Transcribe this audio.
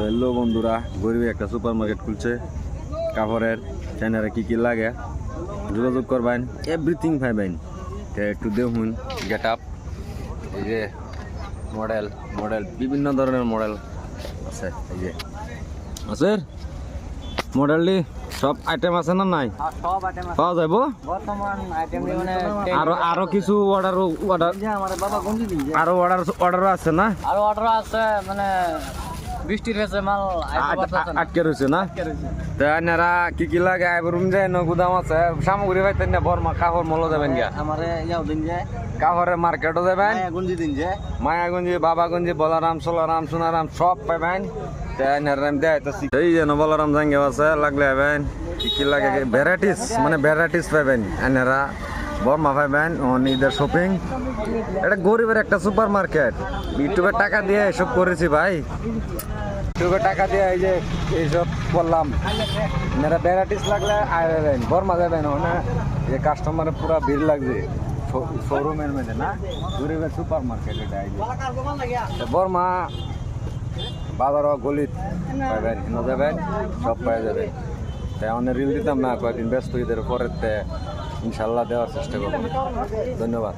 Hello বন্ধুরা, গরিবে একটা super market খুলছে কাপড়ের। চাইনারা কি লাগে যোগাযোগ করবেন, এভরিথিং পাইবেন। একটু দেখুন গেট আপ, এই যে মডেল মডেল বিভিন্ন ধরনের মডেল আছে। এই যে আছে মডেলটি, সব আইটেম আছে না নাই? সব আইটেম আছে পাওয়া যাবো। বর্তমান আইটেম মানে আরো কিছু অর্ডার আমার বাবা গঞ্জি দিন আরো অর্ডারও আছে না? আরো অর্ডার আছে মানে বৃষ্টির কাছে মাল আটকে রয়েছে না? তা আপনারা কি লাগে আইবরুম যায় না গুদাম আছে সামগ্রী পাইতেন না? বর্মা কাপড় মল যাবেন গিয়া, আমার ইয়াও দিন যায় কাপড়ের মার্কেটও যাবেন, গঞ্জি দিন যায় মায়াগঞ্জি, বাবাগঞ্জি, বলারাম, সোলারাম, সোনারাম সব পাইবেন। এই যে বলারাম জাঙ্গে আছে, লাগলে পাইবেন কি লাগে ভ্যারাইটিস, মানে ভ্যারাইটিস পাইবেন। আপনারা বর্মা পাইবেন ঈদের শপিং। এটা গরিবের একটা সুপার মার্কেট। ইউটিউবে টাকা দিয়ে এসব করেছি ভাই, ইউটিউবে টাকা দিয়ে এই যে এইসব করলাম। আপনারা ভ্যারাইটিস লাগলে আইবেন, বর্মা যাবেন। যে কাস্টমারের পুরা ভিড় লাগছে শোরুমের মধ্যে না, গরিবের সুপার মার্কেট এটা। বর্মা বাজারও গলিত পাইবেন, হেন যাবেন, সব পাই যাবেন। তাই আমাদের রিল দিতাম না, কয়েকদিন ব্যস্ত ঈদের পরের ইনশাল্লাহ দেওয়ার চেষ্টা করবো। ধন্যবাদ।